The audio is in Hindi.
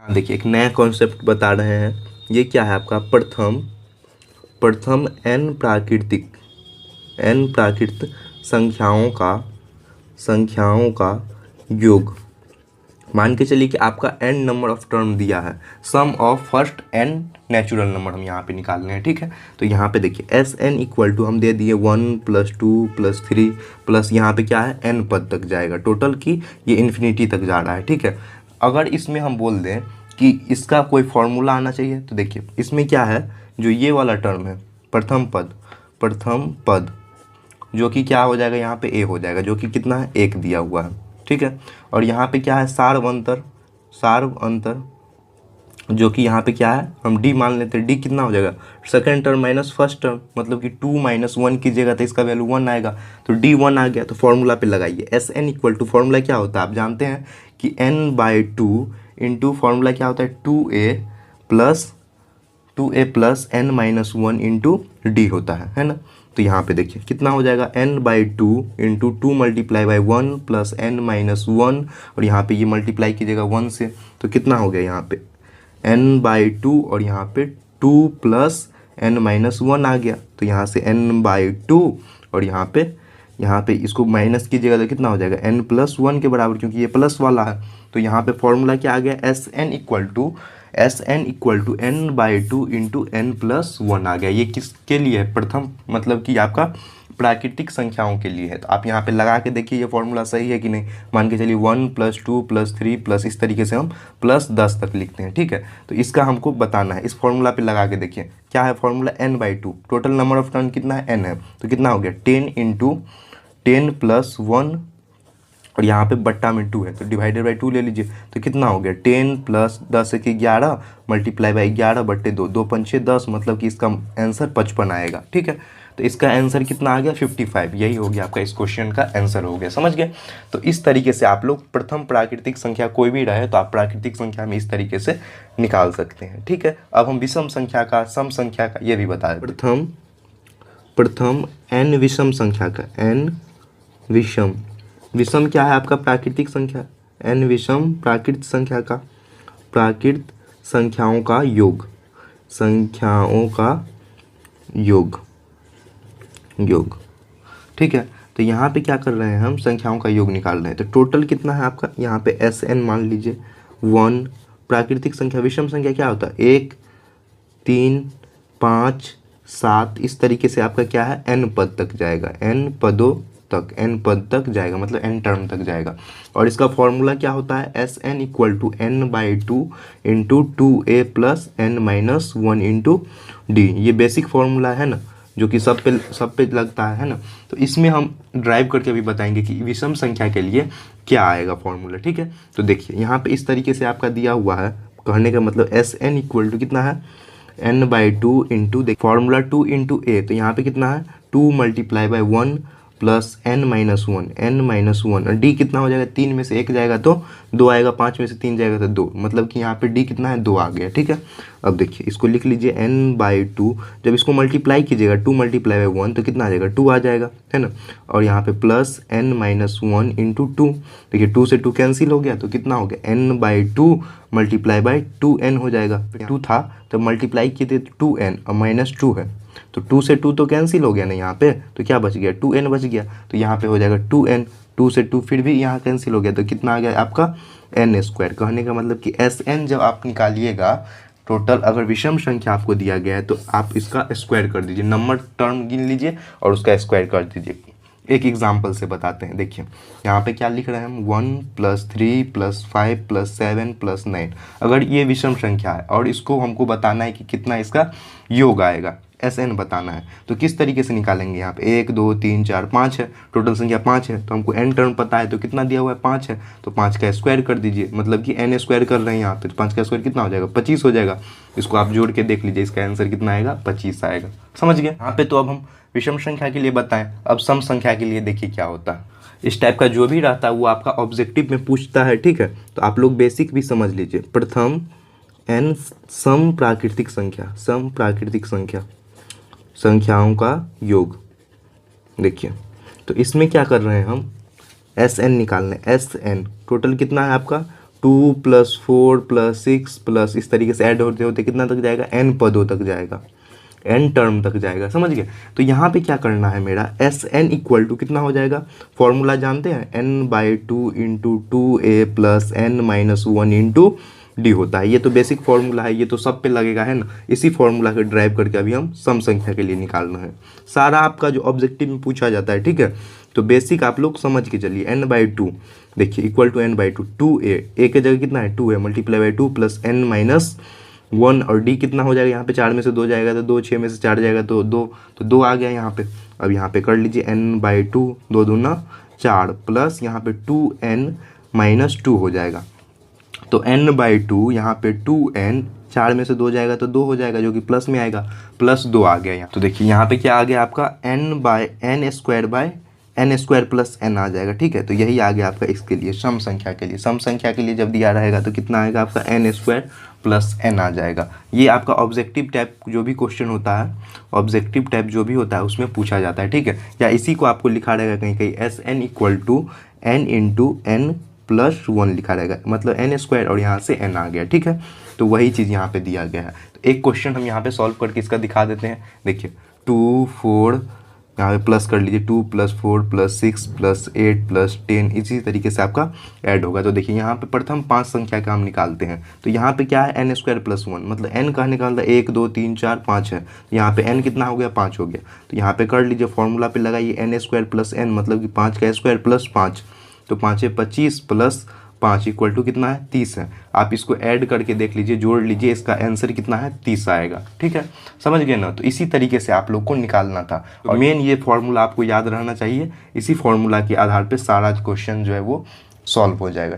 देखिए एक नया कॉन्सेप्ट बता रहे हैं। ये क्या है आपका प्रथम प्रथम एन प्राकृत संख्याओं का योग। मान के चलिए कि आपका n नंबर ऑफ टर्म दिया है, sum of first n natural number हम यहाँ पे निकालने हैं। ठीक है, तो यहाँ पे देखिए एस एन इक्वल टू हम दे दिए 1+2+3 प्लस यहाँ पे क्या है n पद तक जाएगा टोटल की, ये इन्फिनिटी तक जा रहा है। ठीक है, अगर इसमें हम बोल दें कि इसका कोई फॉर्मूला आना चाहिए, तो देखिए इसमें क्या है, जो ये वाला टर्म है प्रथम पद जो कि क्या हो जाएगा, यहाँ पे a हो जाएगा, जो कि कितना है 1 दिया हुआ है। ठीक है, और यहाँ पे क्या है सार्व अंतर जो कि यहाँ पे क्या है हम d मान लेते हैं। d कितना हो जाएगा, second term minus first term, मतलब कि 2 - 1 कीजिएगा तो इसका वैल्यू 1 आएगा, तो d 1 आ गया। तो फॉर्मूला पे लगाइए S N equal to, formula क्या होता है आप जानते हैं कि n/2 इंटू फॉर्मूला क्या होता है 2a plus n-1 into D होता है ना। तो यहाँ पे देखिए कितना हो जाएगा n/2 इंटू 2 × 1 प्लस n-1, और यहाँ पे ये मल्टीप्लाई कीजिएगा 1 से, तो कितना हो गया यहाँ पे n/2 और यहाँ पे 2 प्लस n-1 आ गया। तो यहाँ से n/2 और यहाँ पे इसको माइनस कीजिएगा तो कितना हो जाएगा n+1 के बराबर, क्योंकि ये प्लस वाला है। तो यहाँ पे फॉर्मूला क्या आ गया S N equal to n/2 into n+1 आ गया। ये किसके लिए है, प्रथम मतलब कि आपका प्राकृतिक संख्याओं के लिए है। तो आप यहाँ पे लगा के देखिए ये फॉर्मूला सही है कि नहीं। मान के चलिए 1+2+3 प्लस इस तरीके से हम +10 तक लिखते हैं। ठीक है, तो इसका हमको बताना है, इस फॉर्मूला पे लगा के देखिए क्या है formula n/2, total number of turn कितना है n है, तो कितना हो गया 10 × 10+1 और यहाँ पे बट्टा में 2 है, तो डिवाइडेड बाई 2 ले लीजिए, तो कितना हो गया 10 प्लस 10 के 11 मल्टीप्लाई बाई 11/2, 2 × 5 = 10, मतलब कि इसका आंसर 55 आएगा। ठीक है, तो इसका आंसर कितना आ गया 55, यही हो गया आपका इस क्वेश्चन का आंसर हो गया। समझ गए। तो इस तरीके से आप लोग प्रथम प्राकृतिक संख्या कोई भी रहे तो आप प्राकृतिक संख्या में इस तरीके से निकाल सकते हैं। ठीक है, अब हम विषम संख्या का, सम संख्या का ये भी बता दें। प्रथम n विषम संख्या का, n विषम क्या है आपका प्राकृतिक संख्या, n विषम प्राकृत संख्या का, प्राकृत संख्याओं का योग। ठीक है, तो यहाँ पे क्या कर रहे हैं हम संख्याओं का योग निकाल रहे हैं। तो टोटल कितना है आपका, यहाँ पे एस एन मान लीजिए 1। प्राकृतिक संख्या विषम संख्या क्या होता है 1, 3, 5, 7, इस तरीके से आपका क्या है n पद तक जाएगा, n पद तक जाएगा, मतलब n टर्म तक जाएगा। और इसका फॉर्मूला क्या होता है S N equal to n/2 into 2a plus n-1 into D. ये बेसिक फॉर्मूला है ना, जो कि सब पे लगता है ना। तो इसमें हम ड्राइव करके भी बताएंगे कि विषम संख्या के लिए क्या आएगा फॉर्मूला। ठीक है, तो देखिए यहाँ पे इस तरीके से आपका दिया हुआ है, कहने का मतलब एस एन इक्वल टू कितना है n/2 इंटू फॉर्मूला 2 इंटू ए, तो यहाँ पे कितना है 2 × 1 प्लस n-1 और डी कितना हो जाएगा, 3 में से 1 जाएगा तो 2 आएगा, 5 में से 3 जाएगा तो 2, मतलब कि यहाँ पे डी कितना है 2 आ गया। ठीक है, अब देखिए इसको लिख लीजिए n/2, जब इसको मल्टीप्लाई कीजिएगा 2 × 1 तो कितना आ जाएगा 2 आ जाएगा, है ना। और यहाँ पे प्लस n-1 इंटू 2, देखिए 2 से 2 कैंसिल हो गया, तो कितना हो गया n/2 मल्टीप्लाई बाई 2n हो जाएगा। 2 था तो मल्टीप्लाई किए थे 2n और -2 है, तो 2 से 2 तो कैंसिल हो गया ना यहाँ पे, तो क्या बच गया 2n बच गया, तो यहाँ पे हो जाएगा 2n। 2 से 2 फिर भी यहाँ कैंसिल हो गया, तो कितना आ गया आपका n²। कहने का मतलब कि Sn जब आप निकालिएगा टोटल, अगर विषम संख्या आपको दिया गया है तो आप इसका स्क्वायर कर दीजिए, नंबर टर्म गिन लीजिए और उसका स्क्वायर कर दीजिए। एक एग्जाम्पल से बताते हैं, देखिए यहाँ पे क्या लिख रहे हैं हम 1 + 3 + 5 + 7 + 9। अगर ये विषम संख्या है और इसको हमको बताना है कि कितना इसका योग आएगा, एस एन बताना है, तो किस तरीके से निकालेंगे। यहाँ पे 1 2 3 4 5 है, टोटल संख्या 5 है, तो हमको n टर्म पता है, तो कितना दिया हुआ है 5 है, तो 5 का स्क्वायर कर दीजिए, मतलब कि n² कर रहे हैं यहाँ पे, तो 5 का स्क्वायर कितना हो जाएगा 25 हो जाएगा। इसको आप जोड़ के देख लीजिए, इसका आंसर कितना आएगा 25 आएगा। समझ गए यहाँ पे। तो अब हम विषम संख्या के लिए बताएं, अब सम संख्या के लिए देखिए क्या होता है। इस टाइप का जो भी रहता है वो आपका ऑब्जेक्टिव में पूछता है। ठीक है, तो आप लोग बेसिक भी समझ लीजिए। प्रथम n सम प्राकृतिक संख्याओं का योग। देखिए तो इसमें क्या कर रहे हैं हम एस एन निकालने, एस एन टोटल कितना है आपका 2 + 4 + 6 प्लस इस तरीके से ऐड होते होते कितना तक जाएगा, n पदों तक जाएगा, n टर्म तक जाएगा, समझ गए। तो यहाँ पे क्या करना है मेरा, एस एन इक्वल टू कितना हो जाएगा, फॉर्मूला जानते हैं, n/2 × 2a + n-1 × d होता है। ये तो बेसिक फॉर्मूला है, ये तो सब पे लगेगा है ना। इसी फॉर्मूला को ड्राइव करके अभी हम सम संख्या के लिए निकालना है। सारा आपका जो ऑब्जेक्टिव में पूछा जाता है, ठीक है। तो बेसिक आप लोग समझ के चलिए, n/2 देखिए equal to n/2, 2a, a के जगह कितना है 2 है, मल्टीप्लाई 2 + n-1 और d कितना हो जाएगा, यहाँ पे 4 में से 2 जाएगा तो 2, 6 में से 4 जाएगा तो 2, तो 2 आ गया यहाँ पे। अब यहाँ पे कर लीजिए n/2, 2 दूना 4 प्लस यहाँ पे 2n-2 हो जाएगा। तो n/2 यहाँ पे 2n, 4 में से 2 जाएगा तो 2 हो जाएगा जो कि प्लस में आएगा, +2 आ गया यहाँ। तो देखिए यहाँ पे क्या आ गया आपका n/n² + n आ जाएगा, ठीक है। तो यही आ गया आपका इसके लिए सम संख्या के लिए। सम संख्या के लिए जब दिया रहेगा तो कितना आएगा आपका n² + n आ जाएगा। ये आपका ऑब्जेक्टिव टाइप जो भी क्वेश्चन होता है, ऑब्जेक्टिव टाइप जो भी होता है उसमें पूछा जाता है, ठीक है। या इसी को आपको लिखा रहेगा कहीं कहीं Sn equal to n × n+1 लिखा रहेगा, मतलब n² और यहाँ से n आ गया, ठीक है। तो वही चीज़ यहाँ पे दिया गया है। तो एक क्वेश्चन हम यहाँ पे सॉल्व करके इसका दिखा देते हैं। देखिए 2 4 यहाँ पे प्लस कर लीजिए, 2 + 4 + 6 + 8 + 10 इसी तरीके से आपका ऐड होगा। तो देखिए यहाँ पे प्रथम 5 संख्या का हम निकालते हैं। तो यहाँ पे क्या है n² + 1, मतलब n का निकालता है 1 2 3 4 5 है। यहाँ पे n कितना हो गया, 5 हो गया। तो यहाँ पे कर लीजिए, फॉर्मूला पे लगाइए n² + n, मतलब कि 5 का स्क्वायर + 5, तो 5 × 25 + 5 इक्वल टू कितना है, 30 है। आप इसको ऐड करके देख लीजिए, जोड़ लीजिए, इसका आंसर कितना है, 30 आएगा, ठीक है। समझ गए ना। तो इसी तरीके से आप लोग को निकालना था। और मेन ये फॉर्मूला आपको याद रहना चाहिए, इसी फॉर्मूला के आधार पे सारा क्वेश्चन जो है वो सॉल्व हो जाएगा।